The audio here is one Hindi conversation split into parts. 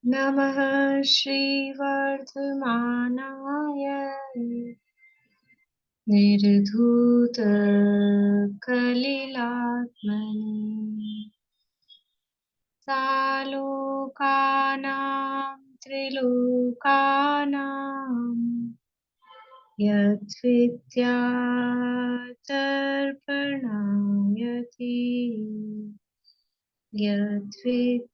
नमः श्रीवर्धमानाय निर्धूतकलिलात्मने सालोकानां त्रिलोकानां यद्विद्यातर्पणायति यद्विद्यातर्पणायति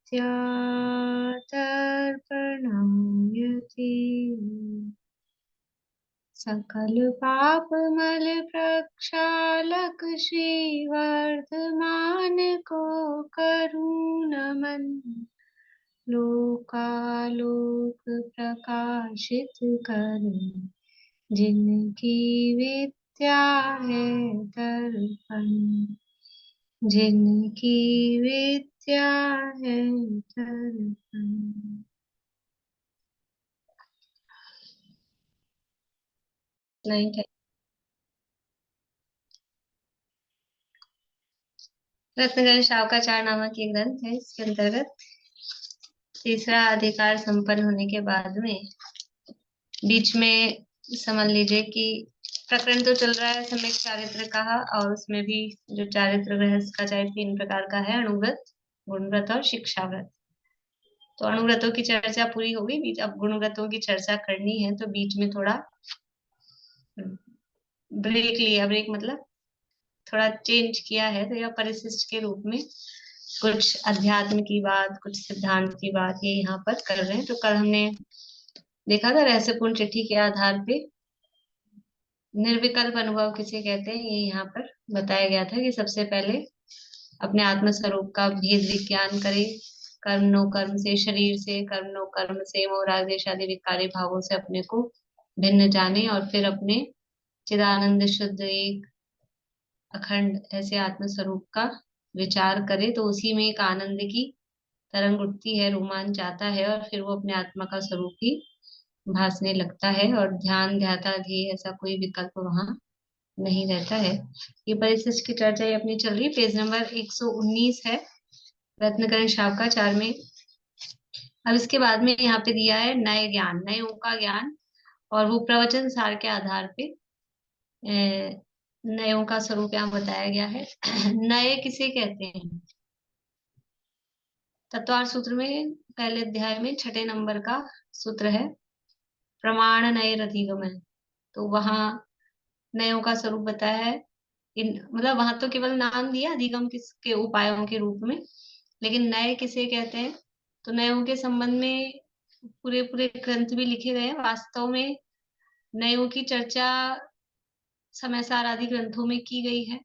सकल पाप मल प्रक्षालक श्रीवर्धमान को करूँ नमन लोकालोक प्रकाशित कर जिनकी विद्या है दर्पण जिनकी विद्या है दर्पण। रत्नगण शावकाचार नामक ये ग्रंथ है। इसके अंतर्गत तीसरा अधिकार संपन्न होने के बाद में बीच में समझ लीजिए कि प्रकरण तो चल रहा है सम्यक चारित्र का, और उसमें भी जो चारित्र गृहस्थ का चाहे 3 प्रकार का है, अणुव्रत, गुणव्रत और शिक्षाव्रत। तो अणुव्रतों की चर्चा पूरी हो गई, बीच अब गुणव्रतों की चर्चा करनी है। तो बीच में थोड़ा ब्रेक लिया, ब्रेक मतलब थोड़ा चेंज किया है। तो यह परिशिष्ट के रूप में कुछ अध्यात्म की बात, कुछ सिद्धांत की बात ये यहाँ पर कर रहे हैं। तो कल हमने देखा था रहस्यपूर्ण चिट्ठी के आधार पे निर्विकल्प अनुभव किसे कहते हैं, ये यहाँ पर बताया गया था कि सबसे पहले अपने आत्म स्वरूप का भेद विज्ञान करे, कर्म नो कर्म से, शरीर से, कर्म नो कर्म से, मोह राग द्वेष आदि विकारी भावों से अपने को भिन्न जाने, और फिर अपने चिदानंद शुद्ध एक अखंड ऐसे आत्म स्वरूप का विचार करे। तो उसी में एक आनंद की तरंग उठती है, रोमांच आता है, और फिर वो अपने आत्मा का स्वरूप ही भासने लगता है, और ध्यान ध्याता ध्येय ऐसा कोई विकल्प वहां नहीं रहता है। ये परिशिष्ट की चर्चा ये अपनी चल रही, पेज नंबर 119 है रत्नकरण शावकाचार में। अब इसके बाद में यहाँ पे दिया है नए ज्ञान, नयों का ज्ञान, और वो प्रवचन सार के आधार पे नयों का स्वरूप यहाँ बताया गया है। नए किसे कहते हैं? तत्वार सूत्र में पहले अध्याय में 6 नंबर का सूत्र है, प्रमाण नए रतिगम है। तो वहां नयों का स्वरूप बताया है। इन मतलब वहां तो केवल नाम दिया अधिगम किसके उपायों के रूप में, लेकिन नए किसे कहते हैं? तो नयों के संबंध में पूरे पूरे ग्रंथ भी लिखे गए हैं। वास्तव में नयों की चर्चा समय सार आदि ग्रंथों में की गई है,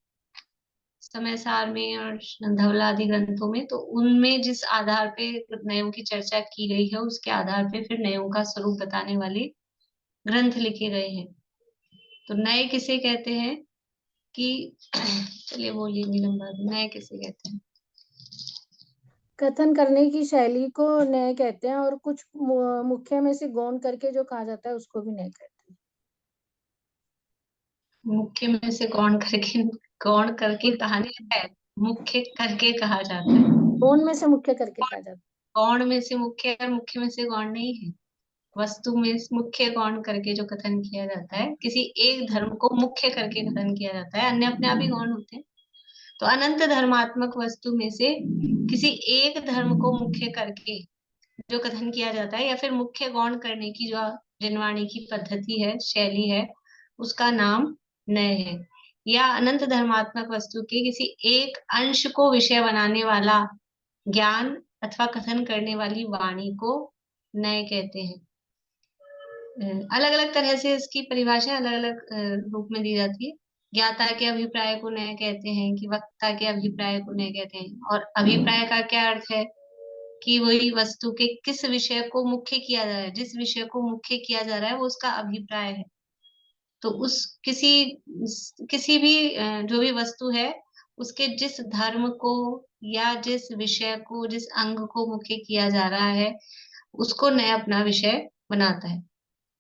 समय सार में और धवला आदि ग्रंथों में। तो उनमें जिस आधार पे नयों की चर्चा की गई है, उसके आधार पे फिर नयों का स्वरूप बताने वाले ग्रंथ लिखे गए हैं। तो नए किसे कहते हैं कि चलिए बोलिए नीलम, नए किसे कहते हैं? कथन करने की शैली को नए कहते हैं, और कुछ मुख्य में से गौण करके जो कहा जाता है उसको भी नए कहते हैं। मुख्य में से गौण करके कहानी है, मुख्य करके कहा जाता है। गौण में से मुख्य करके कहा जाता गौण में से मुख्य और मुख्य में से गौण नहीं है। वस्तु में मुख्य गौण करके जो कथन किया जाता है, किसी एक धर्म को मुख्य करके कथन किया जाता है, अन्य अपने आप ही गौण होते हैं। तो अनंत धर्मात्मक वस्तु में से किसी एक धर्म को मुख्य करके जो कथन किया जाता है, या फिर मुख्य गौण करने की जो जिनवाणी की पद्धति है, शैली है, उसका नाम नय है। या अनंत धर्मात्मक वस्तु के किसी एक अंश को विषय बनाने वाला ज्ञान अथवा कथन करने वाली वाणी को नय कहते हैं। अलग अलग तरह से इसकी परिभाषा अलग अलग रूप में दी जाती है। ज्ञाता के अभिप्राय को नय कहते हैं, कि वक्ता के अभिप्राय को नय कहते हैं। और अभिप्राय का क्या अर्थ है? कि वही वस्तु के किस विषय को मुख्य किया जा रहा है, जिस विषय को मुख्य किया जा रहा है वो उसका अभिप्राय है। तो उस किसी भी जो भी वस्तु है, उसके जिस धर्म को या जिस विषय को, जिस अंग को मुख्य किया जा रहा है, उसको नय अपना विषय बनाता है।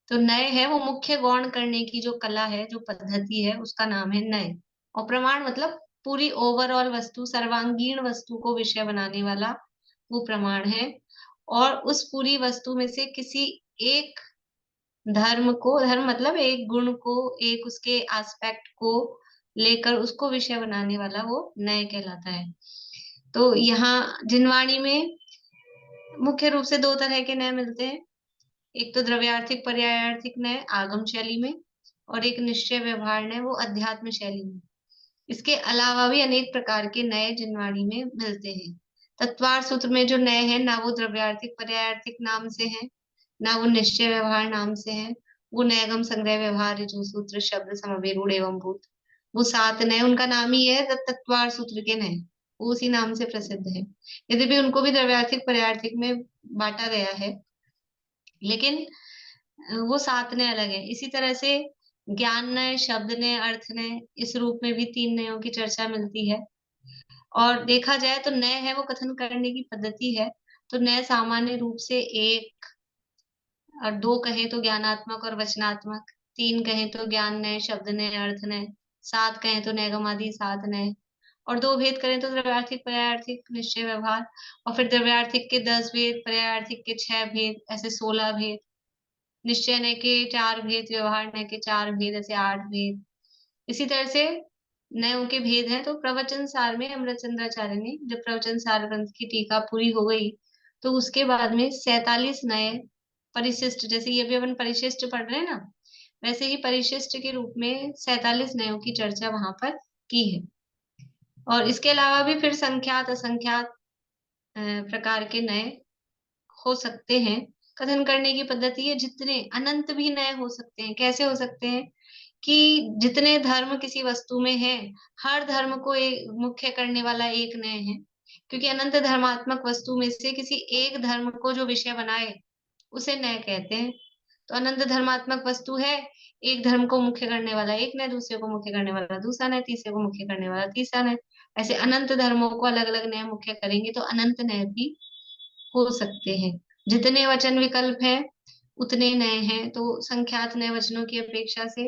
तो नय है वो मुख्य गौण करने की जो कला है, जो पद्धति है, उसका नाम है नय। और प्रमाण मतलब पूरी ओवरऑल वस्तु, सर्वांगीण वस्तु को विषय बनाने वाला वो प्रमाण है। और उस पूरी वस्तु में से किसी एक धर्म को, धर्म मतलब एक गुण को, एक उसके एस्पेक्ट को लेकर उसको विषय बनाने वाला वो नय कहलाता है। तो यहाँ जिनवाणी में मुख्य रूप से दो तरह के नय मिलते हैं। एक तो द्रव्यार्थिक पर्यायार्थिक नय आगम शैली में, और एक निश्चय व्यवहार नय वो अध्यात्म शैली में। इसके अलावा भी अनेक प्रकार के नए जिनवाणी में मिलते हैं। तत्वार सूत्र में जो नए हैं, ना वो द्रव्यार्थिक पर्यायार्थिक नाम से हैं, ना वो निश्चय व्यवहार नाम से हैं। वो नयगम संग्रह व्यवहार ऋजु सूत्र शब्द समवेत रूढ़ एवं भूत, वो सात नए, उनका नाम ही है तत्वार सूत्र के नए, वो उसी नाम से प्रसिद्ध है। यद्यपि उनको भी द्रव्यार्थिक पर्यायार्थिक में बांटा गया है, लेकिन वो सात नए अलग है। इसी तरह से ज्ञान नय, शब्द नय, अर्थ नय, इस रूप में भी तीन नयों की चर्चा मिलती है। और देखा जाए तो नय है वो कथन करने की पद्धति है। तो नय सामान्य रूप से एक, और दो कहें तो ज्ञानात्मक और वचनात्मक, तीन कहें तो ज्ञान नय, शब्द नय, अर्थ नय, सात कहें तो नैगमादि सात नय, और दो भेद करें तो द्रव्यार्थिक पर्यायार्थिक निश्चय व्यवहार, और फिर द्रव्यार्थिक के 10 भेद, पर्यायार्थिक के 6 भेद, ऐसे 16 भेद, निश्चय नय के 4 भेद, व्यवहार नय के 4 भेद, ऐसे 8 भेद। इसी तरह से नयों के भेद हैं। तो प्रवचन सार में अमृतचंद्राचार्य ने जब प्रवचन सार ग्रंथ की टीका पूरी हो गई, तो उसके बाद में 47 नए परिशिष्ट, जैसे ये भी अपन परिशिष्ट पढ़ रहे हैं ना, वैसे ही परिशिष्ट के रूप में 47 नयों की चर्चा वहां पर की है। और इसके अलावा भी फिर संख्यात असंख्यात प्रकार के नए हो सकते हैं। कथन करने की पद्धति है, जितने अनंत भी नए हो सकते हैं। कैसे हो सकते हैं? कि जितने धर्म किसी वस्तु में है, हर धर्म को एक मुख्य करने वाला एक नय है। क्योंकि अनंत धर्मात्मक वस्तु में से किसी एक धर्म को जो विषय बनाए उसे नय कहते हैं। तो अनंत धर्मात्मक वस्तु है, एक धर्म को मुख्य करने वाला एक नय, दूसरे को मुख्य करने वाला दूसरा नय, तीसरे को मुख्य करने वाला तीसरा नय। ऐसे अनंत धर्मों को अलग अलग नय मुख्य करेंगे तो अनंत नय भी हो सकते हैं। जितने वचन विकल्प हैं उतने नए हैं। तो संख्यात नए वचनों की अपेक्षा से,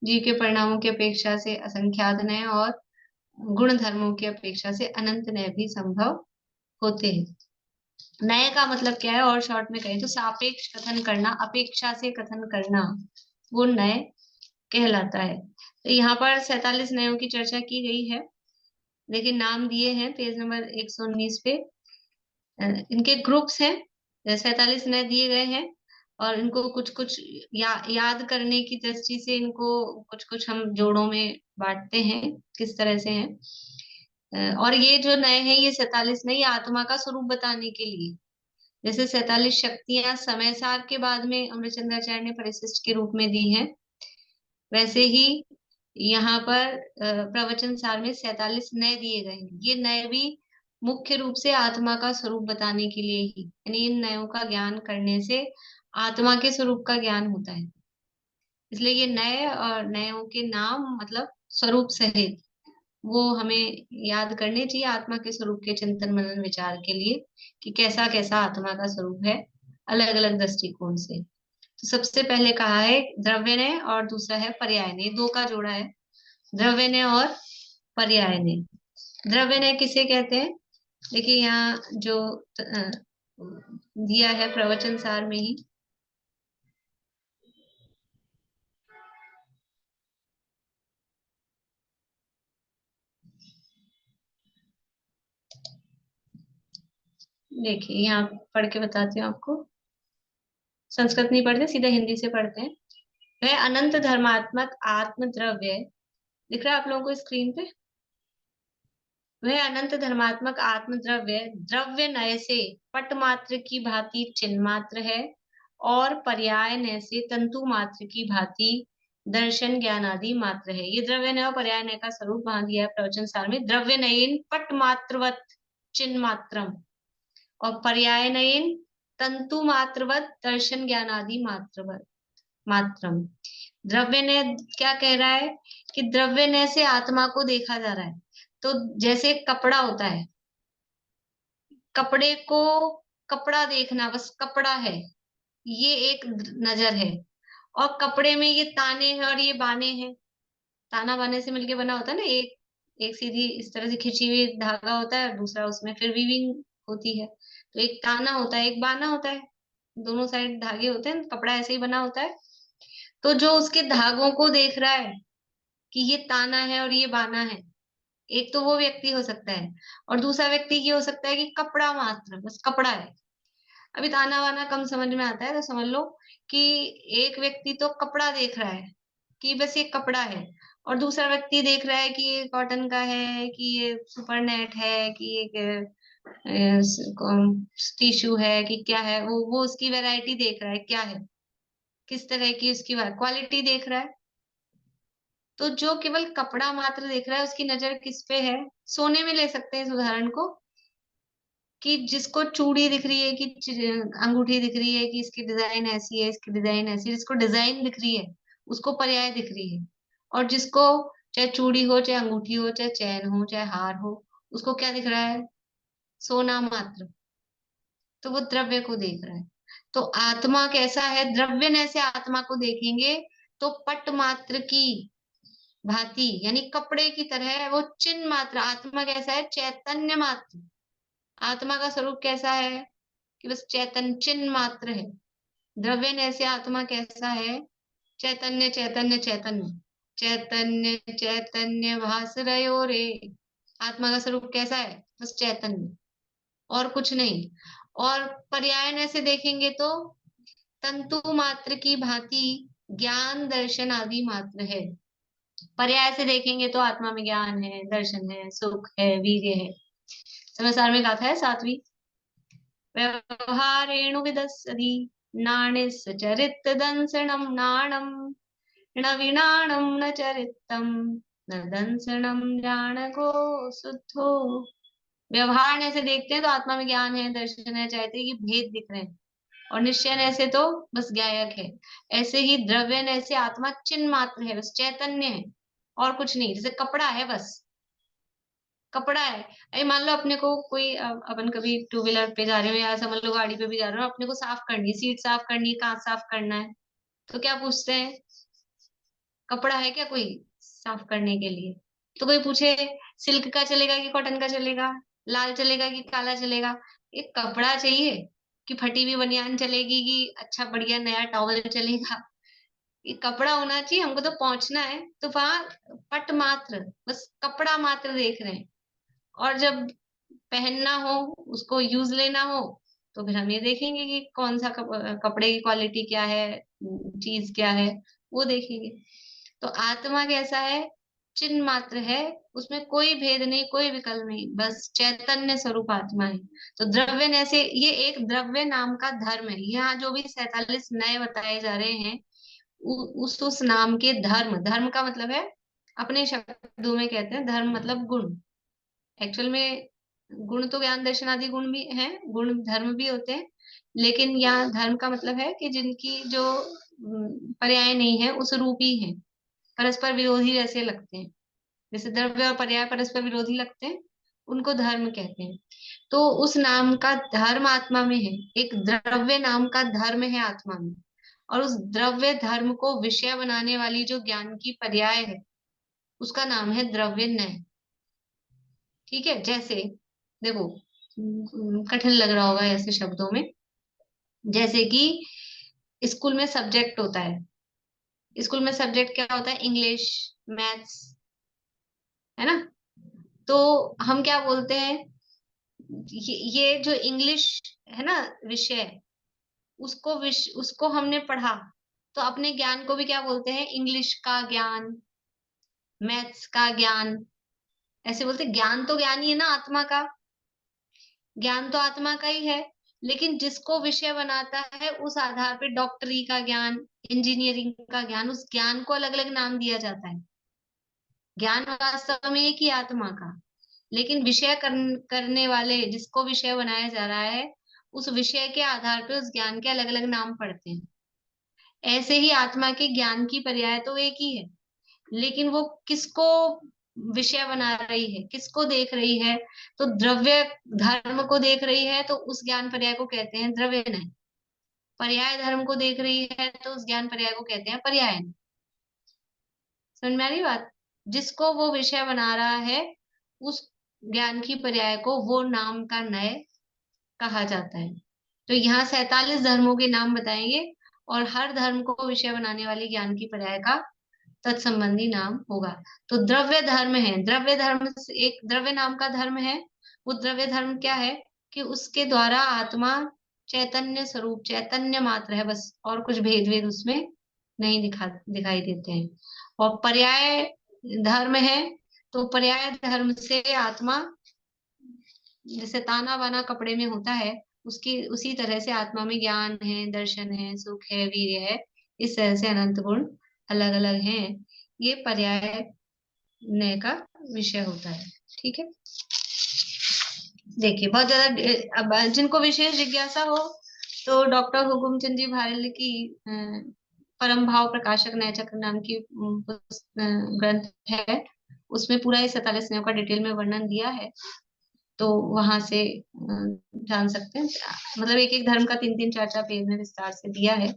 जीव के परिणामों की अपेक्षा से असंख्यात नए, और गुण धर्मों की अपेक्षा से अनंत नए भी संभव होते हैं। नए का मतलब क्या है, और शॉर्ट में कहें तो सापेक्ष कथन करना, अपेक्षा से कथन करना, वो नए कहलाता है। तो यहाँ पर 47 नयों की चर्चा की गई है। लेकिन नाम दिए हैं पेज नंबर 119 पे। इनके ग्रुप्स हैं, 47 नए दिए गए हैं, और इनको कुछ कुछ याद करने की दृष्टि से इनको कुछ कुछ हम जोड़ों में बांटते हैं, किस तरह से हैं। और ये जो नए हैं, ये 47 नए आत्मा का स्वरूप बताने के लिए, जैसे 47 शक्तियां समय सार के बाद में अमृतचंद्राचार्य ने परिशिष्ट के रूप में दी है, वैसे ही यहाँ पर प्रवचन सार में 47 नए दिए गए हैं। ये नए भी मुख्य रूप से आत्मा का स्वरूप बताने के लिए ही, यानी इन नयों का ज्ञान करने से आत्मा के स्वरूप का ज्ञान होता है। इसलिए ये नए और नयों के नाम मतलब स्वरूप सहित वो हमें याद करने चाहिए आत्मा के स्वरूप के चिंतन मनन विचार के लिए, कि कैसा कैसा आत्मा का स्वरूप है अलग अलग दृष्टिकोण से। तो सबसे पहले कहा है द्रव्यनय और दूसरा है पर्यायनय, दो का जोड़ा है, द्रव्यनय और पर्यायनय। द्रव्यनय किसे कहते हैं? देखिए यहाँ जो दिया है प्रवचन सार में ही, देखिए यहाँ पढ़ के बताती हूँ आपको। संस्कृत नहीं पढ़ते, सीधा हिंदी से पढ़ते हैं। वह अनंत धर्मात्मक आत्म द्रव्य, दिख रहा है आप लोगों को स्क्रीन पे? वह अनंत धर्मात्मक आत्म द्रव्य द्रव्य नय से पट मात्र की भांति चिन्ह मात्र है, और पर्याय नय से तंतु मात्र की भांति दर्शन ज्ञान आदि मात्र है। ये द्रव्य नय और पर्याय नय का स्वरूप वहां दिया है प्रवचन सार में। द्रव्य नयन पट मात्रवत चिन्ह मात्रम, और पर्याय नयन तंतु मात्रवत दर्शन ज्ञान आदि मात्रवत मात्रम। द्रव्य ने क्या कह रहा है कि द्रव्य ने से आत्मा को देखा जा रहा है। तो जैसे कपड़ा होता है, कपड़े को कपड़ा देखना, बस कपड़ा है, ये एक नजर है। और कपड़े में ये ताने हैं और ये बाने हैं, ताना बाने से मिलके बना होता है ना, एक एक सीधी इस तरह से खिंची हुई धागा होता है, दूसरा उसमें फिर वीविंग होती है। तो एक ताना होता है, एक बाना होता है, दोनों साइड धागे होते हैं, कपड़ा ऐसे ही बना होता है। तो जो उसके धागों को देख रहा है कि ये ताना है और ये बाना है, एक तो वो व्यक्ति हो सकता है, और दूसरा व्यक्ति ये हो सकता है कि कपड़ा मात्र, बस कपड़ा है। अभी ताना वाना कम समझ में आता है, तो समझ लो कि एक व्यक्ति तो कपड़ा देख रहा है कि बस ये कपड़ा है, और दूसरा व्यक्ति देख रहा है कि ये कॉटन का है, कि ये सुपर नेट है, कि ये टिश्यू है, कि क्या है, वो उसकी वैरायटी देख रहा है, क्या है, किस तरह की उसकी क्वालिटी देख रहा है। तो जो केवल कपड़ा मात्र देख रहा है, उसकी नजर किस पे है? सोने में ले सकते हैं इस उदाहरण को, कि जिसको चूड़ी दिख रही है, कि अंगूठी दिख रही है, कि इसकी डिजाइन ऐसी है, इसकी डिजाइन ऐसी है, जिसको डिजाइन दिख रही है उसको पर्याय दिख रही है। और जिसको चाहे चूड़ी हो, चाहे अंगूठी हो, चाहे चैन हो, चाहे हार हो, उसको क्या दिख रहा है? सोना मात्र। तो वो द्रव्य को देख रहा है। तो आत्मा कैसा है? द्रव्य ने से आत्मा को देखेंगे तो पट मात्र की भांति, यानी कपड़े की तरह है, वो चिन्ह मात्र। आत्मा कैसा है? चैतन्य मात्र। आत्मा का स्वरूप कैसा है? कि बस चैतन्य, चिन्ह मात्र है। द्रव्य ऐसे आत्मा कैसा है? चैतन्य चैतन्य चैतन्य, चैतन्य चैतन्य भास रयो रे। आत्मा का स्वरूप कैसा है? बस चैतन्य, और कुछ नहीं। और पर्यायन से देखेंगे तो तंतु मात्र की भांति ज्ञान दर्शन आदि मात्र है। पर्याय से देखेंगे तो आत्मा में ज्ञान है, दर्शन है, सुख है, वीर्य है। समयसार में गाथा है 7वीं। व्यवहारेणु विदस्यति नाणस्य चरित दंसनम नाणम न विनाणम न चरितम न दंसनम जानको शुद्धो। व्यवहार ऐसे देखते हैं तो आत्मा में ज्ञान है, दर्शन है, चाहते हैं कि भेद दिख रहे हैं, और निश्चय ऐसे तो बस गायक है। ऐसे ही द्रव्य ऐसे आत्मा चिन्ह मात्र है, बस चैतन्य है और कुछ नहीं। जैसे कपड़ा है, बस कपड़ा है। अरे मान लो अपने को कोई अपन कभी टू व्हीलर पे जा रहे हो, या समझ लो गाड़ी पे भी जा रहे हो, अपने को साफ करनी है, सीट साफ करनी है, कांच साफ करना है, तो क्या पूछते हैं? कपड़ा है क्या कोई साफ करने के लिए? तो कोई पूछे सिल्क का चलेगा कि कॉटन का चलेगा, लाल चलेगा कि काला चलेगा? एक कपड़ा चाहिए, कि फटी हुई बनियान चलेगी, कि अच्छा बढ़िया नया टॉवल चलेगा? ये कपड़ा होना चाहिए, हमको तो पहुंचना है। तो वहां पट मात्र, बस कपड़ा मात्र देख रहे हैं। और जब पहनना हो, उसको यूज लेना हो, तो फिर हम ये देखेंगे कि कौन सा कपड़े की क्वालिटी क्या है, चीज क्या है, वो देखेंगे। तो आत्मा कैसा है? चिन्ह मात्र है, उसमें कोई भेद नहीं, कोई विकल्प नहीं, बस चैतन्य स्वरूप आत्मा है। तो द्रव्य ऐसे, ये एक द्रव्य नाम का धर्म है। यहाँ जो भी 47 नए बताए जा रहे हैं, उस नाम के धर्म, धर्म का मतलब है, अपने शब्दों में कहते हैं धर्म मतलब गुण। एक्चुअल में गुण तो ज्ञान दर्शन आदि गुण भी हैं, गुण धर्म भी होते हैं, लेकिन यहाँ धर्म का मतलब है कि जिनकी जो पर्याय नहीं है, उस रूपी है, परस्पर विरोधी जैसे लगते हैं। जैसे द्रव्य और पर्याय परस्पर विरोधी लगते हैं, उनको धर्म कहते हैं। तो उस नाम का धर्म आत्मा में है, एक द्रव्य नाम का धर्म है आत्मा में। और उस द्रव्य धर्म को विषय बनाने वाली जो ज्ञान की पर्याय है, उसका नाम है द्रव्य नय। ठीक है? जैसे देखो, कठिन लग रहा होगा ऐसे शब्दों में, जैसे कि स्कूल में सब्जेक्ट होता है। स्कूल में सब्जेक्ट क्या होता है? इंग्लिश, मैथ्स, है ना? तो हम क्या बोलते हैं? ये जो इंग्लिश है ना विषय, उसको हमने पढ़ा, तो अपने ज्ञान को भी क्या बोलते हैं? इंग्लिश का ज्ञान, मैथ्स का ज्ञान, ऐसे बोलते हैं। ज्ञान तो ज्ञान ही है ना आत्मा का, ज्ञान तो आत्मा का ही है। लेकिन जिसको विषय बनाता है, उस आधार पे डॉक्टरी का ज्ञान, इंजीनियरिंग का ज्ञान, उस ज्ञान को अलग अलग नाम दिया जाता है। ज्ञान वास्तव में एक ही आत्मा का, लेकिन विषय करने वाले, जिसको विषय बनाया जा रहा है, उस विषय के आधार पे उस ज्ञान के अलग अलग नाम पड़ते हैं। ऐसे ही आत्मा के ज्ञान की पर्याय तो एक ही है, लेकिन वो किसको विषय बना रही है, किसको देख रही है? तो द्रव्य धर्म को देख रही है, तो उस ज्ञान पर्याय को कहते हैं द्रव्य नय। पर्याय धर्म को देख रही है, तो उस ज्ञान पर्याय को कहते हैं पर्याय नय। समझ में आ रही बात? जिसको वो विषय बना रहा है, उस ज्ञान की पर्याय को वो नाम का नय कहा जाता है। तो यहाँ 47 धर्मों के नाम बताएंगे और हर धर्म को विषय बनाने वाली ज्ञान की पर्याय का तत्संबंधी नाम होगा। तो द्रव्य धर्म है, द्रव्य धर्म एक द्रव्य नाम का धर्म है। वो द्रव्य धर्म क्या है कि उसके द्वारा आत्मा चैतन्य स्वरूप, चैतन्य मात्र है बस, और कुछ भेद वेद उसमें नहीं दिखाई देते हैं। और पर्याय धर्म है, तो पर्याय धर्म से आत्मा जैसे ताना बाना कपड़े में होता है, उसकी उसी तरह से आत्मा में ज्ञान है, दर्शन है, सुख है, वीर्य है, इस तरह से अनंत गुण अलग अलग हैं। ये पर्याय न्याय का विषय होता है। ठीक है, देखिए बहुत ज्यादा अब जिनको विशेष जिज्ञासा हो तो डॉक्टर हुकुम चंद जी भारेल की परम भाव प्रकाशक न्याय चक्र नाम की ग्रंथ है, उसमें पूरा ये 47 न्यायों का डिटेल में वर्णन दिया है, तो वहां से जान सकते हैं। मतलब एक एक धर्म का 3-3 4-4 पेज में विस्तार से दिया है।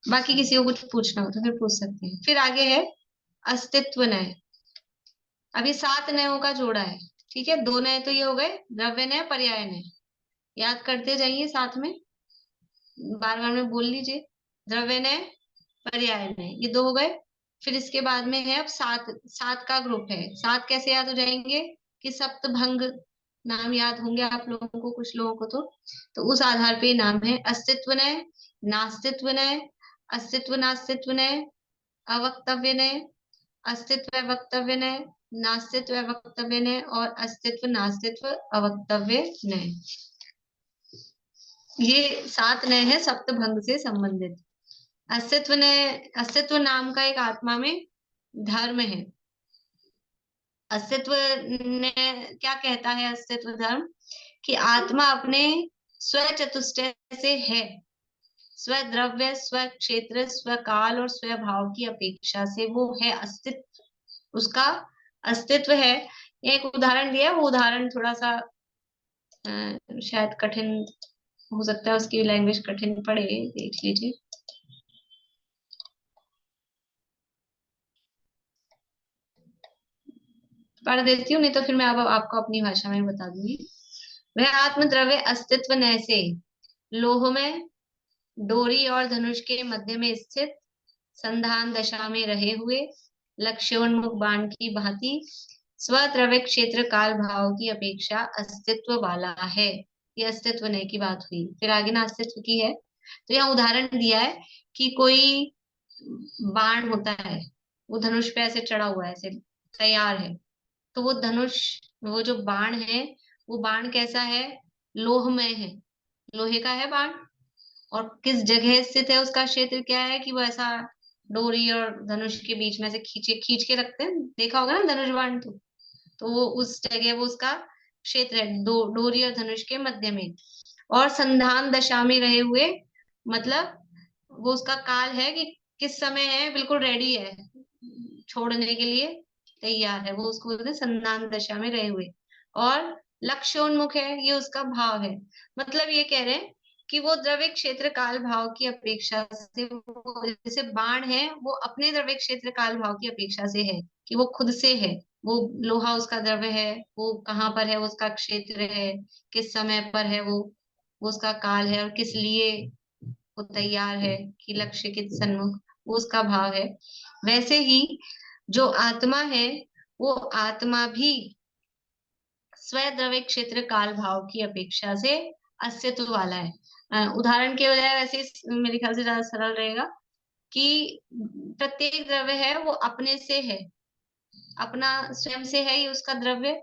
बाकी किसी को कुछ पूछना हो तो फिर पूछ सकते हैं। फिर आगे है अस्तित्व न्याय। अभी 7 न्यायों का जोड़ा है। ठीक है, 2 न्याय तो ये हो गए, द्रव्य न्याय, पर्याय न्याय। याद करते जाइए साथ में, बार बार में बोल लीजिए। द्रव्य न्याय, पर्याय न्याय, ये 2 हो गए। फिर इसके बाद में है अब 7 का ग्रुप है। 7 कैसे याद हो जाएंगे कि सप्तभंग नाम याद होंगे आप लोगों को, कुछ लोगों को तो उस आधार पे नाम है अस्तित्व न्याय, नास्तित्व न्याय, अस्तित्व नास्तित्व न्याय, अवक्तव्य न्याय, अस्तित्व वक्तव्य न्याय, नास्तित्व वक्तव्य न्याय और अस्तित्व नास्तित्व अवक्तव्य न्याय। ये 7 न्याय है सप्तभंग से संबंधित। अस्तित्व न्याय, अस्तित्व नाम का एक आत्मा में धर्म है। अस्तित्व ने क्या कहता है अस्तित्व धर्म, कि आत्मा अपने स्व चतुष्टय से है, स्व द्रव्य, स्व क्षेत्र, स्व काल और स्व भाव की अपेक्षा से वो है, अस्तित्व उसका अस्तित्व है। एक उदाहरण दिया है, वो उदाहरण थोड़ा सा शायद कठिन हो सकता है, उसकी लैंग्वेज कठिन पड़े, देख लीजिए। पढ़ देती हूँ, नहीं तो फिर मैं अब आपको अपनी भाषा में बता दूंगी। वह आत्मद्रव्य अस्तित्व न से लोह में डोरी और धनुष के मध्य में स्थित संधान दशा में रहे हुए लक्ष्योन्मुख बाण की भांति स्वद्रव्य क्षेत्र काल भाव की अपेक्षा अस्तित्व वाला है। ये अस्तित्व ने की बात हुई। फिर आगे ना अस्तित्व की है, तो यहाँ उदाहरण दिया है कि कोई बाण होता है, वो धनुष पे ऐसे चढ़ा हुआ है, ऐसे तैयार है, तो वो धनुष, वो जो बाण है, वो बाण कैसा है, लोहमय है, लोहे का है बाण। और किस जगह स्थित है, उसका क्षेत्र क्या है कि वो ऐसा डोरी और धनुष के बीच में से खींच के रखते हैं, देखा होगा ना धनुष बाण। तो वो उस जगह वो उसका क्षेत्र है, डोरी और धनुष के मध्य में। और संधान दशा में रहे हुए, मतलब वो उसका काल है कि किस समय है, बिल्कुल रेडी है, छोड़ने के लिए तैयार है, वो उसको बोलते हैं संधान दशा में रहे हुए। और लक्ष्योन्मुख है, ये उसका भाव है। मतलब ये कह रहे हैं कि वो द्रव्य क्षेत्र काल भाव की अपेक्षा से, वो जैसे बाण है, वो अपने द्रव्य क्षेत्र काल भाव की अपेक्षा से है, कि वो खुद से है। वो लोहा उसका द्रव्य है, वो कहाँ पर है, वो उसका क्षेत्र है, किस समय पर है वो उसका काल है, और किस लिए वो तैयार है, कि लक्ष्य के सन्मुख, वो उसका भाव है। वैसे ही जो आत्मा है, वो आत्मा भी स्वद्रव्य क्षेत्र काल भाव की अपेक्षा से अस्तित्व वाला है। उदाहरण के बजाय वैसे मेरे ख्याल से ज्यादा सरल रहेगा कि प्रत्येक द्रव्य है वो अपने से है, अपना स्वयं से है, ये उसका द्रव्य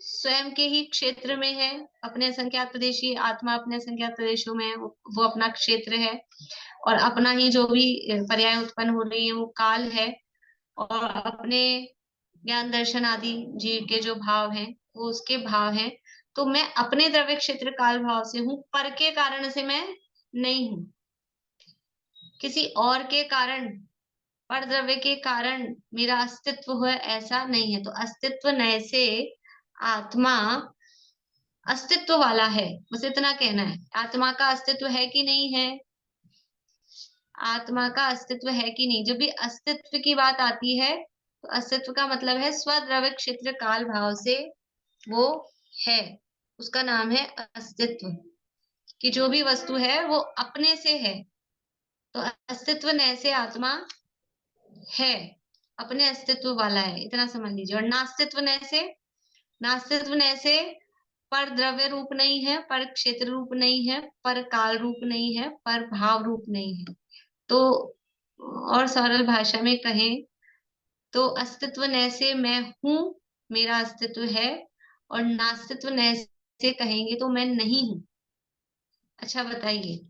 स्वयं के ही क्षेत्र में है, अपने असंख्यात प्रदेशी आत्मा अपने असंख्यात प्रदेशों में है, वो अपना क्षेत्र है। और अपना ही जो भी पर्याय उत्पन्न हो रही है वो काल है। और अपने ज्ञान दर्शन आदि जीव के जो भाव हैं वो उसके भाव हैं। तो मैं अपने द्रव्य क्षेत्र काल भाव से हूं, पर के कारण से मैं नहीं हूं, किसी और के कारण, पर द्रव्य के कारण मेरा अस्तित्व है, ऐसा नहीं है। तो अस्तित्व नय से आत्मा अस्तित्व वाला है, बस इतना कहना है। आत्मा का अस्तित्व है कि नहीं है, आत्मा का अस्तित्व है कि नहीं। जब भी अस्तित्व की बात आती है तो अस्तित्व का मतलब है स्वद्रव्य क्षेत्र काल भाव से वो है। उसका नाम है अस्तित्व। कि जो भी वस्तु है वो अपने से है। तो अस्तित्व न से आत्मा है, अपने अस्तित्व वाला है, इतना समझ लीजिए। और नास्तित्व न से, नास्तित्व न से पर द्रव्य रूप नहीं है, पर क्षेत्र रूप नहीं है, पर काल रूप नहीं है, पर भाव रूप नहीं है। तो और सरल भाषा में कहें तो अस्तित्व न से मैं हूं, मेरा अस्तित्व है। और नास्तित्व न से कहेंगे तो मैं नहीं हूं। अच्छा बताइए,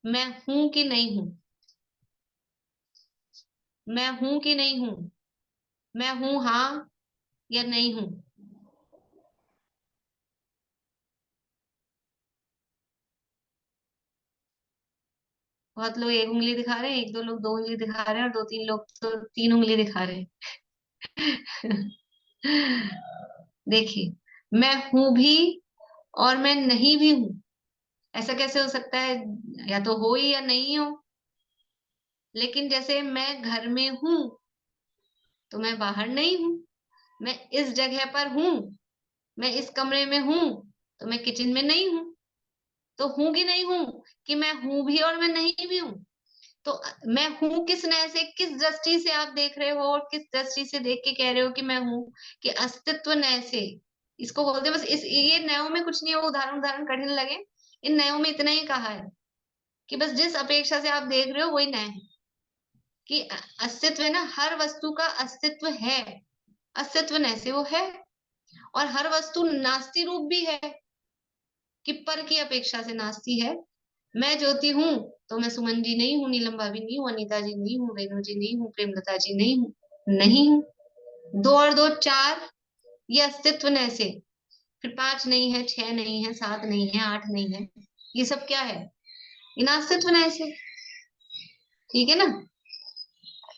मैं हूं कि नहीं हूं? मैं हूं कि नहीं हूं? मैं हूं हाँ या नहीं हूं? बहुत लोग एक उंगली दिखा रहे हैं, एक दो लोग दो उंगली दिखा रहे हैं, और दो तीन लोग तो तीन उंगली दिखा रहे हैं। देखिए, मैं हूं भी और मैं नहीं भी हूं। ऐसा कैसे हो सकता है? या तो हो ही या नहीं हो। लेकिन जैसे मैं घर में हूं तो मैं बाहर नहीं हूं। मैं इस जगह पर हूं, मैं इस कमरे में हूं तो मैं किचन में नहीं हूं। तो हूं कि नहीं हूं? कि मैं हूं भी और मैं नहीं भी हूं। तो मैं हूं किस नए से, किस दृष्टि से आप देख रहे हो, और किस दृष्टि से देख के कह रहे हो कि मैं हूं? कि अस्तित्व नए से, इसको बोलते हैं। बस इस ये नयों में कुछ नहीं है, वो उदाहरण उदाहरण कठिन लगे, इन नयों में इतना ही कहा है कि बस जिस अपेक्षा से आप देख रहे हो वही नए है। कि अस्तित्व है ना, हर वस्तु का अस्तित्व है, अस्तित्व नए से वो है। और हर वस्तु नास्ती रूप भी है, कि पर की अपेक्षा से नास्ती है। मैं ज्योति हूँ तो मैं सुमन जी नहीं हूँ, नीलम भाभी नहीं हूँ, अनीता जी नहीं हूँ, रेणु जी नहीं हूँ, प्रेमलता जी नहीं हूँ, नहीं हूँ। दो और दो चार, ये अस्तित्व न से। फिर पांच नहीं है, छह नहीं है, सात नहीं है, आठ नहीं है, ये सब क्या है? इन अस्तित्व न से। ठीक है ना?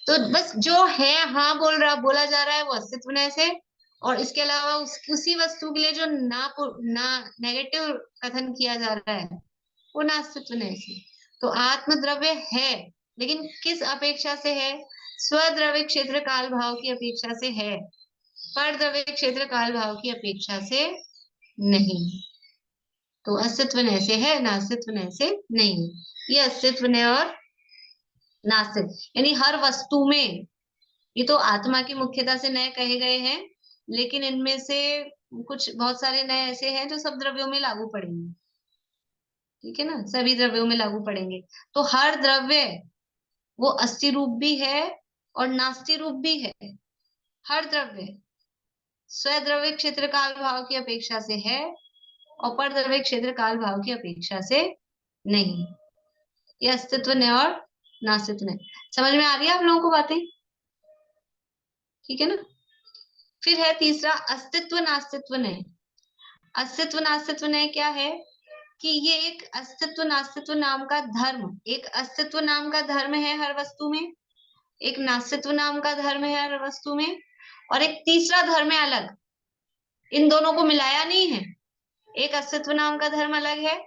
तो बस जो है हाँ बोला जा रहा है वो अस्तित्व न से। और इसके अलावा उसी वस्तु के लिए जो ना नेगेटिव कथन किया जा रहा है वो नास्तित्व नहीं से। तो आत्म द्रव्य है, लेकिन किस अपेक्षा से है? स्वद्रव्य क्षेत्र काल भाव की अपेक्षा से है, पर द्रव्य क्षेत्र काल भाव की अपेक्षा से नहीं। तो अस्तित्व न से है, नास्तित्व न से नहीं है। ये अस्तित्व न और नास्तित्व यानी हर वस्तु में। ये तो आत्मा की मुख्यता से नए कहे गए हैं, लेकिन इनमें से कुछ बहुत सारे नए ऐसे हैं जो सब द्रव्यों में लागू पड़ेंगे। ठीक है ना? सभी द्रव्यों में लागू पड़ेंगे। तो हर द्रव्य वो अस्थि रूप भी है और नास्ति रूप भी है। हर द्रव्य स्वद्रव्य क्षेत्र काल भाव की अपेक्षा से है, और पर द्रव्य क्षेत्र काल भाव की अपेक्षा से नहीं। ये अस्तित्व ने और नास्तित्व ने। समझ में आ रही है आप लोगों को बातें? ठीक है ना? फिर है तीसरा अस्तित्व नास्तित्व ने। अस्तित्व नास्तित्व ने क्या है? कि ये एक अस्तित्व नास्तित्व नाम का धर्म, एक अस्तित्व नाम का धर्म है हर वस्तु में, एक नास्तित्व नाम का धर्म है हर वस्तु में, और एक तीसरा धर्म है अलग। इन दोनों को मिलाया नहीं है। एक अस्तित्व नाम का धर्म अलग है,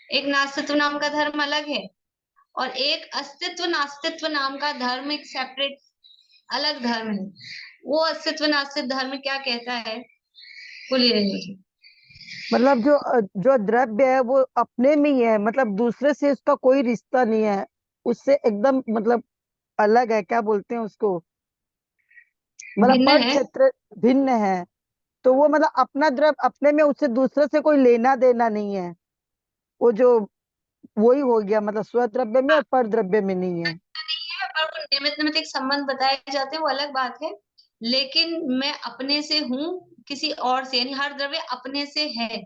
एक नास्तित्व नाम का धर्म अलग है, और एक अस्तित्व नास्तित्व नाम का धर्म एक सेपरेट अलग धर्म है। वो अस्तित्व नास्तित्व धर्म क्या कहता है? बोलिए मुझे। मतलब जो द्रव्य है वो अपने में ही है, मतलब दूसरे से उसका कोई रिश्ता नहीं है, उससे एकदम मतलब अलग है, क्या बोलते हैं उसको, मतलब भिन्न पर है। क्षेत्र भिन्न है। तो वो मतलब अपना द्रव्य अपने में, उससे दूसरे से कोई लेना देना नहीं है। वो जो वही हो गया, मतलब स्वद्रव्य में और पर द्रव्य में नहीं है। नहीं है, पर वो निमित्त निमित्त एक संबंध बताए जाते हैं, वो अलग बात है। लेकिन मैं अपने से हूं किसी और से, यानी हर द्रव्य अपने से है,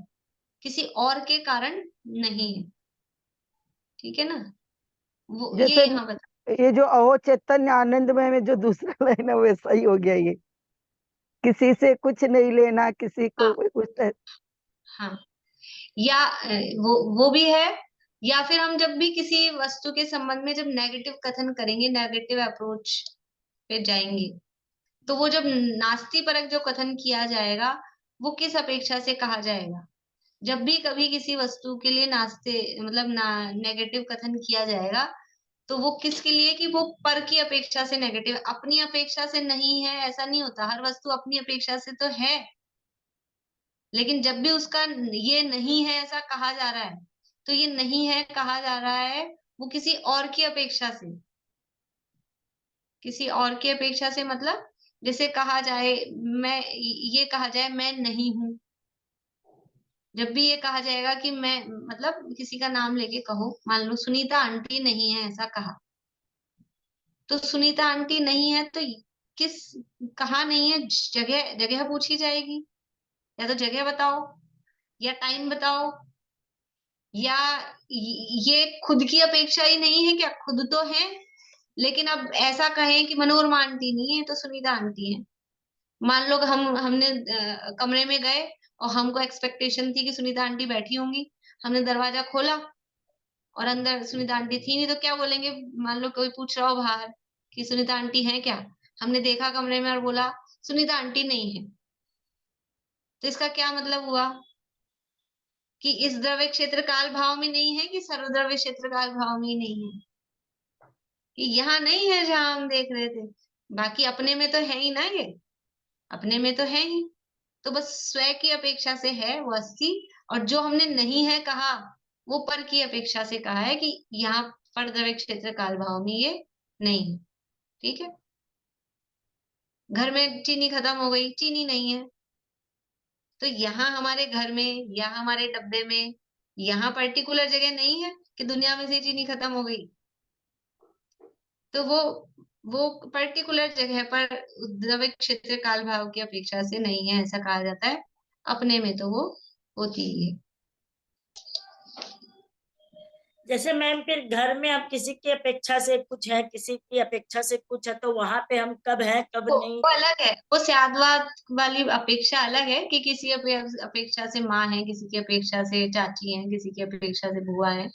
किसी और के कारण नहीं है। ठीक है ना? वो ये जैसे यहाँ बता। ये जो अहो चैतन्य आनंदमय में जो दूसरा लाइन है वैसा ही हो गया ये, किसी से कुछ नहीं लेना, किसी को हाँ उस। हाँ। या वो भी है। या फिर हम जब भी किसी वस्तु के संबंध में जब नेगेटिव कथन करेंगे, नेगेटिव अप्रोच पे जाएंगे, तो वो जब नास्ती परक जो कथन किया जाएगा वो किस अपेक्षा से कहा जाएगा? जब भी कभी किसी वस्तु के लिए नास्ते मतलब नेगेटिव कथन किया जाएगा, तो वो किसके लिए? कि वो पर की अपेक्षा से नेगेटिव, अपनी अपेक्षा से नहीं है, ऐसा नहीं होता। हर वस्तु अपनी अपेक्षा से तो है। लेकिन जब भी उसका ये नहीं है ऐसा कहा जा रहा है, तो ये नहीं है कहा जा रहा है वो किसी और की अपेक्षा से, किसी और की अपेक्षा से मतलब जैसे कहा जाए, मैं ये कहा जाए मैं नहीं हूं। जब भी ये कहा जाएगा कि मैं, मतलब किसी का नाम लेके कहो, मान लो सुनीता आंटी नहीं है ऐसा कहा, तो सुनीता आंटी नहीं है तो किस, कहाँ नहीं है, जगह जगह पूछी जाएगी, या तो जगह बताओ या टाइम बताओ, या ये खुद की अपेक्षा ही नहीं है क्या, खुद तो है, लेकिन अब ऐसा कहें कि मनोरमा आंटी नहीं है तो सुनीता आंटी है। मान लो कि हमने कमरे में गए और हमको एक्सपेक्टेशन थी कि सुनीता आंटी बैठी होंगी, हमने दरवाजा खोला और अंदर सुनीता आंटी थी नहीं, तो क्या बोलेंगे, मान लो कोई पूछ रहा हो बाहर कि सुनीता आंटी है क्या, हमने देखा कमरे में और बोला सुनीता आंटी नहीं है, तो इसका क्या मतलब हुआ कि इस द्रव्य क्षेत्र काल भाव में नहीं है कि सर्वद्रव्य क्षेत्र काल भाव में ही नहीं है, कि यहाँ नहीं है जहां हम देख रहे थे, बाकी अपने में तो है ही ना, ये अपने में तो है ही, तो बस स्व की अपेक्षा से है वो 80, और जो हमने नहीं है कहा वो पर की अपेक्षा से कहा है कि यहाँ पर द्रव्य क्षेत्र काल भाव में ये नहीं है। ठीक है, घर में चीनी खत्म हो गई, चीनी नहीं है, तो यहाँ हमारे घर में या हमारे डब्बे में यहाँ पर्टिकुलर जगह नहीं है कि दुनिया में से चीनी खत्म हो गई, तो वो पर्टिकुलर जगह पर द्रव्य क्षेत्र काल भाव की अपेक्षा से नहीं है ऐसा कहा जाता है, अपने में तो वो होती ही है। जैसे मैम फिर घर में अब किसी की अपेक्षा से कुछ है, किसी की अपेक्षा से कुछ है, तो वहां पे हम कब है कब नहीं? वो अलग है, वो स्यादवाद वाली अपेक्षा अलग है कि किसी अपेक्षा से माँ है, किसी की अपेक्षा से चाची है, किसी की अपेक्षा से बुआ है,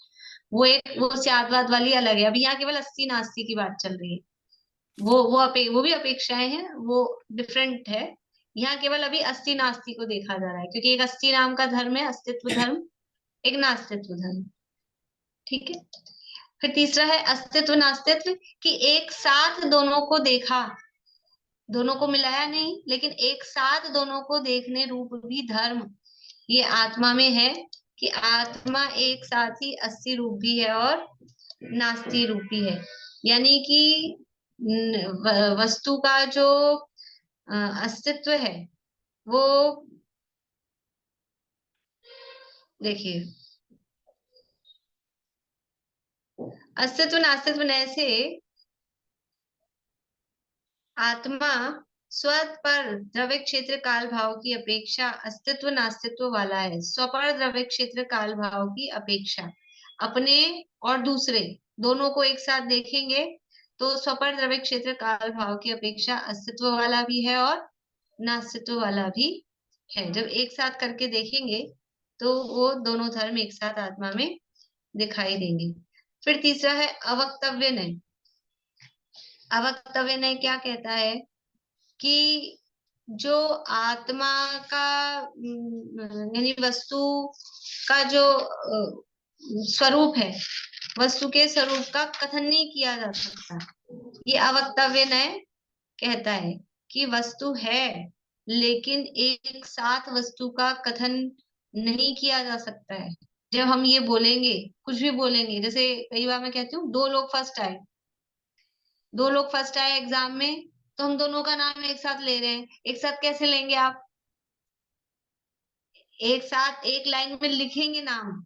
वो स्यादवाद वाली अलग है। अभी यहाँ केवल अस्सी नास्ती की बात चल रही है, वो भी अपेक्षाएं हैं, वो डिफरेंट है। यहाँ केवल अभी अस्ति नास्ति को देखा जा रहा है, क्योंकि एक अस्ति नाम का धर्म है, अस्तित्व धर्म, एक नास्तित्व धर्म। ठीक है, फिर तीसरा है अस्तित्व नास्तित्व, कि एक साथ दोनों को देखा, दोनों को मिलाया नहीं, लेकिन एक साथ दोनों को देखने रूप भी धर्म ये आत्मा में है, कि आत्मा एक साथ ही अस्ति रूप भी है और नास्ति रूप भी है। यानी कि वस्तु का जो अस्तित्व है वो, देखिए, अस्तित्व नास्तित्व से आत्मा स्व पर द्रव्य क्षेत्र काल भाव की अपेक्षा अस्तित्व नास्तित्व वाला है, स्वपर द्रव्य क्षेत्र काल भाव की अपेक्षा, अपने और दूसरे दोनों को एक साथ देखेंगे तो स्वपर द्रव्य क्षेत्र काल भाव की अपेक्षा अस्तित्व वाला भी है और नास्तित्व वाला भी है। जब एक साथ करके देखेंगे तो वो दोनों धर्म एक साथ आत्मा में दिखाई देंगे। फिर तीसरा है अवक्तव्य न्याय। अवक्तव्य न्याय क्या कहता है कि जो आत्मा का यानी वस्तु का जो स्वरूप है, वस्तु के स्वरूप का कथन नहीं किया जा सकता। ये अवक्तव्य न्याय कहता है कि वस्तु है लेकिन एक साथ वस्तु का कथन नहीं किया जा सकता है। जब हम ये बोलेंगे, कुछ भी बोलेंगे, जैसे कई बार मैं कहती हूँ दो लोग फर्स्ट आए एग्जाम में, तो हम दोनों का नाम एक साथ ले रहे हैं, एक साथ कैसे लेंगे आप, एक साथ एक लाइन में लिखेंगे नाम,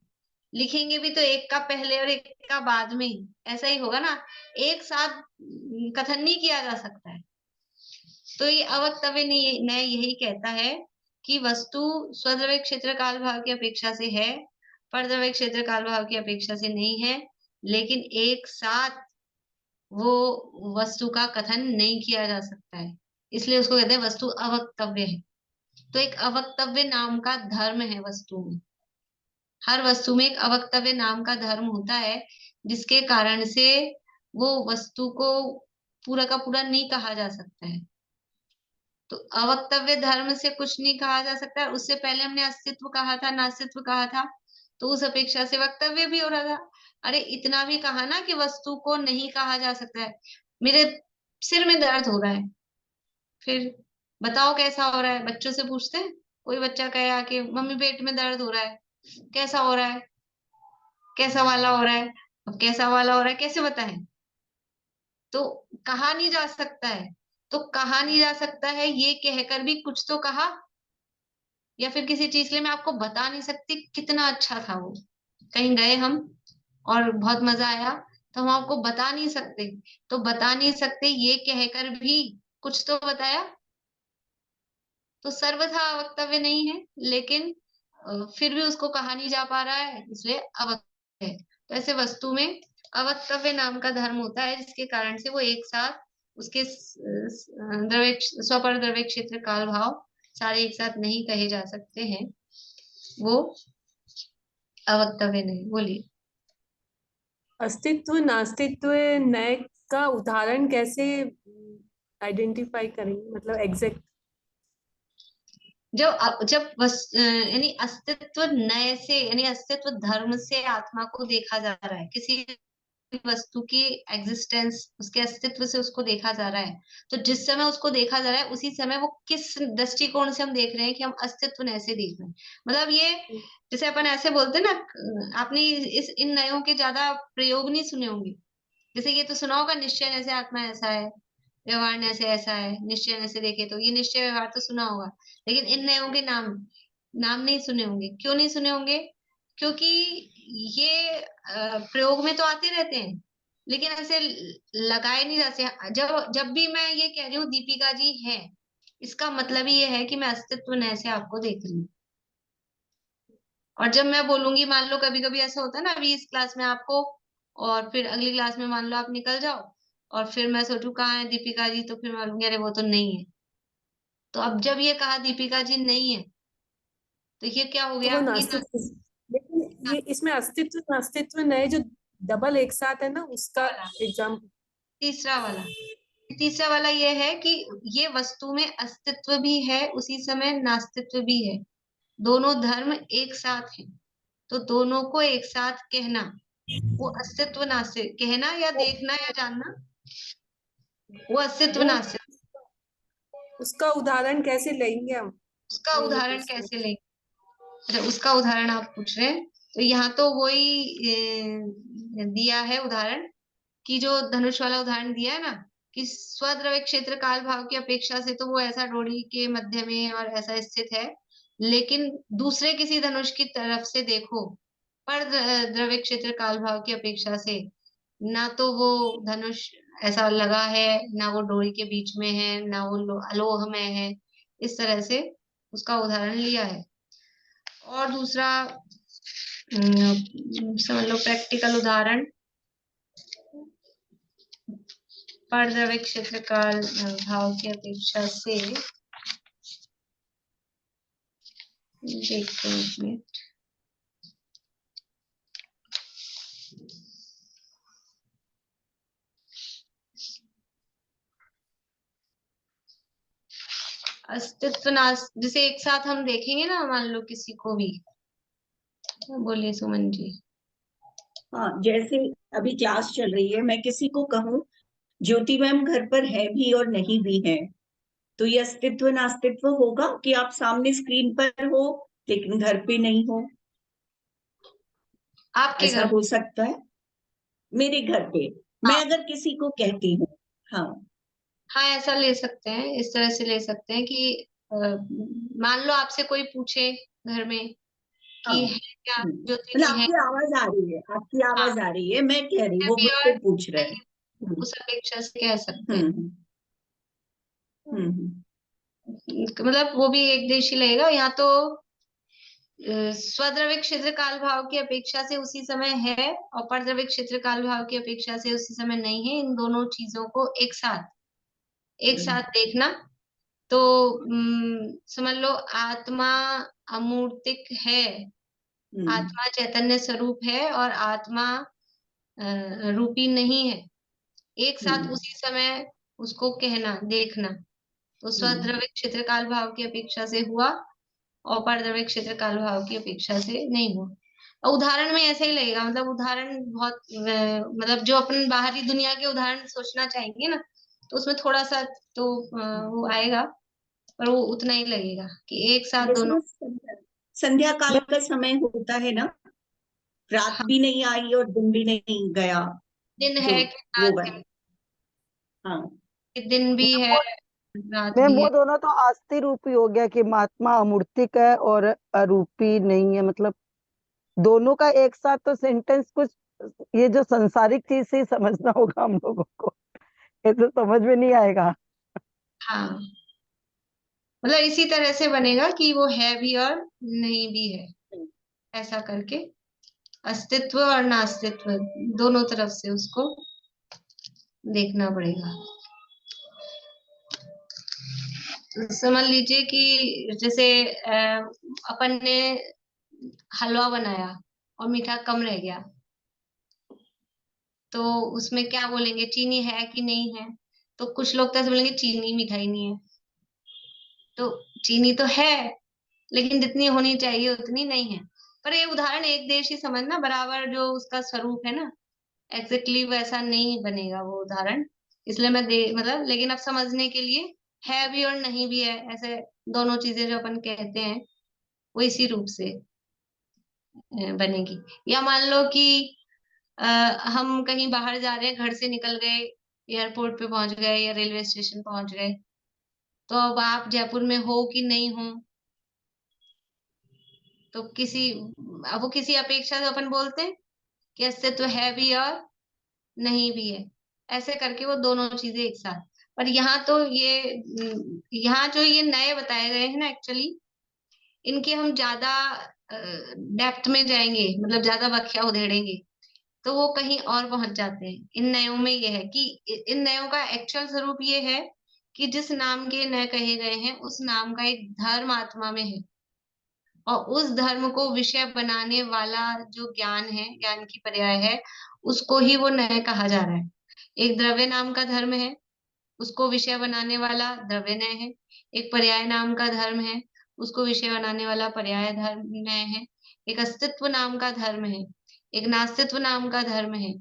लिखेंगे भी तो एक का पहले और एक का बाद में, ऐसा ही होगा ना, एक साथ कथन नहीं किया जा सकता है। तो ये अवक्तव्य न्याय यही कहता है कि वस्तु स्वद्रव्य क्षेत्र काल भाव की अपेक्षा से है, परद्रव्य क्षेत्र काल भाव की अपेक्षा से नहीं है, लेकिन एक साथ वो वस्तु का कथन नहीं किया जा सकता है, इसलिए उसको कहते हैं वस्तु अवक्तव्य है। तो एक अवक्तव्य नाम का धर्म है वस्तु में, हर वस्तु में एक अवक्तव्य नाम का धर्म होता है, जिसके कारण से वो वस्तु को पूरा का पूरा नहीं कहा जा सकता है। तो अवक्तव्य धर्म से कुछ नहीं कहा जा सकता है। उससे पहले हमने अस्तित्व कहा था, नास्तित्व कहा था, तो उस अपेक्षा से वक्तव्य भी हो रहा था। अरे इतना भी कहा ना कि वस्तु को नहीं कहा जा सकता है, मेरे सिर में दर्द हो रहा है, फिर बताओ कैसा हो रहा है, बच्चों से पूछते हैं कोई बच्चा कहे आके मम्मी पेट में दर्द हो रहा है, कैसा हो रहा है, कैसा वाला हो रहा है। अब कैसा वाला हो रहा है कैसे बताएं? तो कहा नहीं जा सकता है। तो कहा नहीं जा सकता है ये कहकर भी कुछ तो कहा, या फिर किसी चीज के लिए मैं आपको बता नहीं सकती कितना अच्छा था वो। कहीं गए हम और बहुत मजा आया, तो हम आपको बता नहीं सकते। तो बता नहीं सकते ये कहकर भी कुछ तो बताया, तो सर्वथा वक्तव्य नहीं है। लेकिन फिर भी उसको कहा नहीं जा पा रहा है, इसलिए अवक्तव्य है। तो ऐसे वस्तु में अवक्तव्य नाम का धर्म होता है, जिसके कारण से वो एक साथ उसके द्रव्य स्वपर द्रव्य क्षेत्र काल भाव सारे एक साथ नहीं कहे जा सकते हैं, वो अवक्तव्य नहीं। बोलिए। अस्तित्व नास्तित्व नए का उदाहरण कैसे आइडेंटिफाई करेंगे, मतलब एग्जैक्ट? जब यानी अस्तित्व नए से, यानी अस्तित्व धर्म से आत्मा को देखा जा रहा है, किसी वस्तु की एग्जिस्टेंस, उसके अस्तित्व से उसको देखा जा रहा है। तो जिस समय उसको देखा जा रहा है उसी समय वो किस दृष्टिकोण से हम देख रहे हैं कि हम अस्तित्व नए से देख रहे हैं। मतलब ये जैसे अपन ऐसे बोलते हैं ना, आपने इन नयों के ज्यादा प्रयोग नहीं सुने होंगे। जैसे ये तो सुना होगा, निश्चय नए से आत्मा ऐसा है, व्यवहार नए से ऐसा है, निश्चय नए से देखे तो ये निश्चय व्यवहार तो सुना होगा। लेकिन इन नयों के नाम नाम नहीं सुने होंगे। क्यों नहीं सुने होंगे? क्योंकि ये प्रयोग में तो आते रहते हैं, लेकिन ऐसे लगाए नहीं जाते। जब जब भी मैं ये कह रही हूँ दीपिका जी है, इसका मतलब ही ये है कि मैं अस्तित्व नए से आपको देख रही हूँ। और जब मैं बोलूंगी, मान लो कभी कभी ऐसा होता है ना, अभी इस क्लास में आपको, और फिर अगली क्लास में मान लो आप निकल जाओ, और फिर मैं सोचू कहाँ है दीपिका जी, तो फिर मैं बोलूंगी अरे वो तो नहीं है। तो अब जब ये कहा दीपिका जी नहीं है, तो ये क्या हो तो गया वो कि ना, नास्तित्व, लेकिन ये इसमें अस्तित्व नास्तित्व नए जो डबल एक साथ है ना, उसका वाला एग्जाम्पल। तीसरा वाला तीसरा वाला ये है कि ये वस्तु में अस्तित्व भी है, उसी समय नास्तित्व भी है। दोनों धर्म एक साथ हैं, तो दोनों को एक साथ कहना, वो अस्तित्व नास्तित्व कहना, या देखना या जानना, वो अस्तित्व वो नास्तित्व। उसका उदाहरण कैसे लेंगे हम? उसका मैं ये उदाहरण पूछ रही हूँ। कैसे लेंगे? अच्छा, उसका उदाहरण आप पूछ रहे हैं, तो यहाँ तो वही दिया है उदाहरण, कि जो धनुष वाला उदाहरण दिया है ना, कि स्वद्रव्य क्षेत्र काल भाव की अपेक्षा से तो वो ऐसा डोरी के मध्य में और ऐसा स्थित है। लेकिन दूसरे किसी धनुष की तरफ से देखो, पर द्रव्य क्षेत्र काल भाव की अपेक्षा से, ना तो वो धनुष ऐसा लगा है, ना वो डोरी के बीच में है, ना वो अलोह में है। इस तरह से उसका उदाहरण लिया है। और दूसरा समझ लो प्रैक्टिकल उदाहरण, पारद्रव्य क्षेत्र काल भाव की अपेक्षा से, देखते हैं इसमें। अस्तित्व नाश, जैसे एक साथ हम देखेंगे ना, मान लो किसी को भी, बोलिए सुमन जी। हाँ, जैसे अभी क्लास चल रही है, मैं किसी को कहूँ ज्योति मैम घर पर है भी और नहीं भी है, तो ये अस्तित्व नास्तित्व होगा कि आप सामने स्क्रीन पर हो लेकिन घर पे नहीं हो? आपके ऐसा घर? हो सकता है मेरे घर पे, हाँ, मैं अगर किसी को कहती हूँ। हाँ, हाँ, ऐसा ले सकते हैं, इस तरह से ले सकते हैं कि मान लो आपसे कोई पूछे घर में हाँ। कि है क्या ज्योति मतलब जी है? आपकी आवाज आ रही है, आपकी हाँ, आवाज आ रही है, मैं कह रही, है वो भी और मुझसे पूछ रहे हैं। नहीं, उस अपेक्षा से कह सकते हैं। हम्म हम्म मतलब वो भी एक देशी लगेगा। यहाँ तो स्वद्रव्य क्षेत्र काल भाव की अपेक्षा से उसी समय है, और परद्रव्य क्षेत्र काल भाव की अपेक्षा से उसी समय नहीं है। इन दोनों चीजों को एक साथ देखना। तो समझ लो आत्मा अमूर्तिक है, हम्म आत्मा चैतन्य स्वरूप है, और आत्मा रूपी नहीं है। एक साथ हम्म उसी समय उसको कहना, देखना, तो हम्म स्वद्रव्य क्षेत्र काल भाव की अपेक्षा से हुआ, और पारद्रव्य क्षेत्र काल भाव की अपेक्षा से नहीं हुआ। और उदाहरण में ऐसे ही लगेगा, मतलब उदाहरण बहुत मतलब जो अपन बाहरी दुनिया के उदाहरण सोचना चाहेंगे ना, तो उसमें थोड़ा सा तो वो आएगा। पर वो उतना ही लगेगा कि एक साथ दोनों। संध्या काल का समय होता है ना, रात हाँ, भी नहीं आई और दिन भी नहीं गया, दिन जो है कि वो रात है, वाला। हाँ, कि दिन भी है रात मैम भी है। वो दोनों तो आस्ति रूपी हो गया कि महात्मा अमूर्तिक है और अरूपी नहीं है, मतलब दोनों का एक साथ तो सेंटेंस कुछ, ये जो सांसारिक चीज से ही समझना होगा हम लोगों को, ये तो समझ में नहीं आएगा। हाँ, मतलब इसी तरह से बनेगा कि वो है भी और नहीं भी है, ऐसा करके अस्तित्व और नास्तित्व दोनों तरफ से उसको देखना पड़ेगा। समझ लीजिए कि जैसे अपन ने हलवा बनाया और मीठा कम रह गया, तो उसमें क्या बोलेंगे, चीनी है कि नहीं है? तो कुछ लोग तो ऐसे बोलेंगे चीनी मिठाई नहीं है। तो चीनी तो है, लेकिन जितनी होनी चाहिए उतनी नहीं है। पर ये उदाहरण एक देश ही समझना, बराबर जो उसका स्वरूप है ना, एग्जैक्टली वैसा नहीं बनेगा वो उदाहरण। इसलिए मैं दे मतलब, लेकिन अब समझने के लिए है भी और नहीं भी है, ऐसे दोनों चीजें जो अपन कहते हैं वो इसी रूप से बनेगी। या मान लो कि अ, हम कहीं बाहर जा रहे हैं, घर से निकल गए, एयरपोर्ट पे पहुंच गए या रेलवे स्टेशन पहुंच गए, तो अब आप जयपुर में हो कि नहीं हो, तो अब वो किसी अपेक्षा से अपन बोलते हैं कि अस्तित्व है भी और नहीं भी है, ऐसे करके वो दोनों चीजें एक साथ। पर यहाँ तो यहाँ जो ये नए बताए गए हैं ना, एक्चुअली इनके हम ज्यादा डेप्थ में जाएंगे, मतलब ज्यादा व्याख्या उधेड़ेंगे, तो वो कहीं और पहुंच जाते हैं। इन नयों में ये है कि इन नयों का एक्चुअल स्वरूप ये है कि जिस नाम के नय कहे गए हैं उस नाम का एक धर्म आत्मा में है, और उस धर्म को विषय बनाने वाला जो ज्ञान है, ज्ञान की पर्याय है, उसको ही वो नय कहा जा रहा है। एक द्रव्य नाम का धर्म है, उसको विषय बनाने वाला द्रव्य नय है। एक पर्याय नाम का धर्म है, उसको विषय बनाने वाला पर्याय धर्म नय है। एक अस्तित्व नाम का धर्म है, एक नास्तित्व नाम का धर्म है,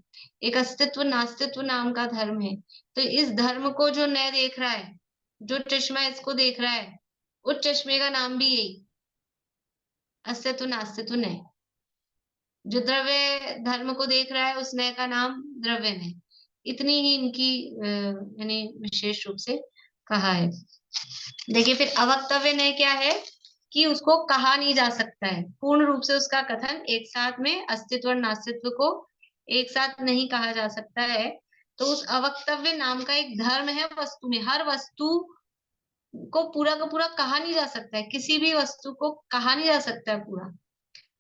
एक अस्तित्व नास्तित्व नाम का धर्म है। तो इस धर्म को जो नय देख रहा है, जो चश्मा इसको देख रहा है, उस चश्मे का नाम भी यही, अस्तित्व नास्तित्व नय। जो द्रव्य धर्म को देख रहा है, उस नय का नाम द्रव्य नय। इतनी ही इनकी यानी विशेष रूप से कहा है। देखिए फिर अवक्तव्य नय क्या है, कि उसको कहा नहीं जा सकता है पूर्ण रूप से, उसका कथन एक साथ में अस्तित्व और नास्तित्व को एक साथ नहीं कहा जा सकता है। तो उस अवक्तव्य नाम का एक धर्म है वस्तु में। हर वस्तु को पूरा का पूरा कहा नहीं जा सकता है, किसी भी वस्तु को कहा नहीं जा सकता है पूरा,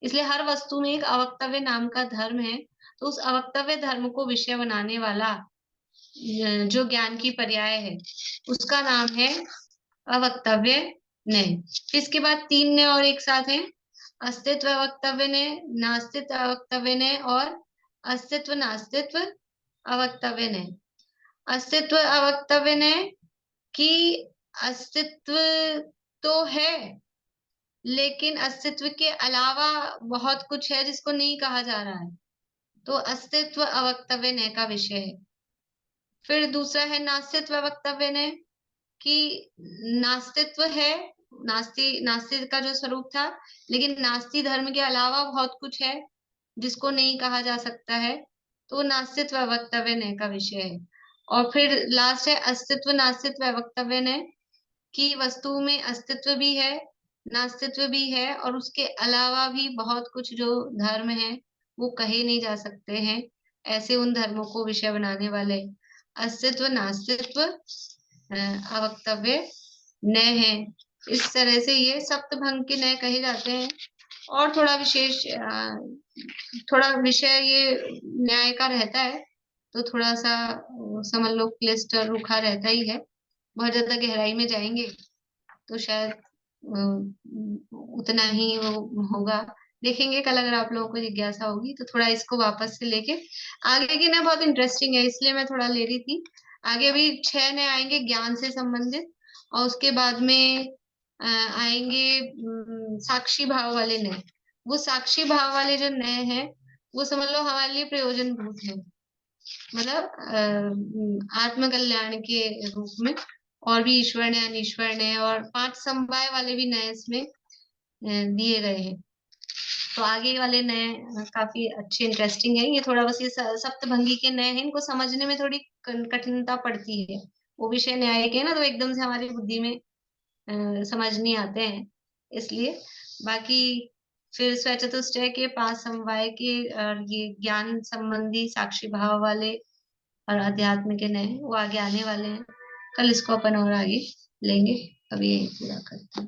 इसलिए हर वस्तु में एक अवक्तव्य नाम का धर्म है। तो उस अवक्तव्य धर्म को विषय बनाने वाला जो ज्ञान की पर्याय है, उसका नाम है अवक्तव्य नय। फिर इसके बाद तीन नय और एक साथ हैं, अस्तित्व अवक्तव्य नय, नास्तित्व अवक्तव्य नय और अस्तित्व नास्तित्व अवक्तव्य नय। अस्तित्व अवक्तव्य नय कि अस्तित्व तो है, लेकिन अस्तित्व के अलावा बहुत कुछ है जिसको नहीं कहा जा रहा है, तो अस्तित्व अवक्तव्य नय का विषय है। फिर दूसरा है नास्तित्व अवक्तव्य नय, कि नास्तित्व है, नास्ति का जो स्वरूप था, लेकिन नास्ति धर्म के अलावा बहुत कुछ है जिसको नहीं कहा जा सकता है, तो नास्तित्व अवक्तव्य नय का विषय है। और फिर लास्ट है अस्तित्व नास्तित्व अवक्तव्य नय, कि वस्तु में अस्तित्व भी है, नास्तित्व भी है, और उसके अलावा भी बहुत कुछ जो धर्म है वो कहे नहीं जा सकते हैं। ऐसे उन धर्मों को विषय बनाने वाले अस्तित्व नास्तित्व अवक्तव्य नय है। इस तरह से ये सप्तभंग के नय कहे जाते हैं। और थोड़ा विशेष थोड़ा विषय ये न्याय का रहता है, तो थोड़ा सा समझ लो क्लिष्ट और रूखा रहता ही है। बहुत ज्यादा गहराई में जाएंगे तो शायद उतना ही वो होगा। देखेंगे कल, अगर आप लोगों को जिज्ञासा होगी तो थोड़ा इसको वापस से लेके आगे की ना, बहुत इंटरेस्टिंग है इसलिए मैं थोड़ा ले रही थी। आगे अभी 6 नए आएंगे ज्ञान से संबंधित, और उसके बाद में आएंगे साक्षी भाव वाले नए। वो साक्षी भाव वाले जो नए हैं वो समझ लो हमारे लिए प्रयोजनभूत है, मतलब आत्म कल्याण के रूप में, और भी ईश्वर ने, अनीश्वर ने, और 5 समवाय वाले भी नए इसमें दिए गए हैं। तो आगे वाले नए काफी अच्छे इंटरेस्टिंग है। ये थोड़ा बस ये सप्तभंगी के नए हैं, इनको समझने में थोड़ी कठिनता पड़ती है। वो विषय न्याय के ना, तो एकदम से हमारी बुद्धि में समझ नहीं आते हैं, इसलिए। बाकी फिर स्वचतुष्टय के 5 समवाय के ये ज्ञान संबंधी साक्षी भाव वाले और अध्यात्म के नए, वो आगे आने वाले हैं। कल इसको अपन और आगे लेंगे। अभी यही पूरा करते हैं।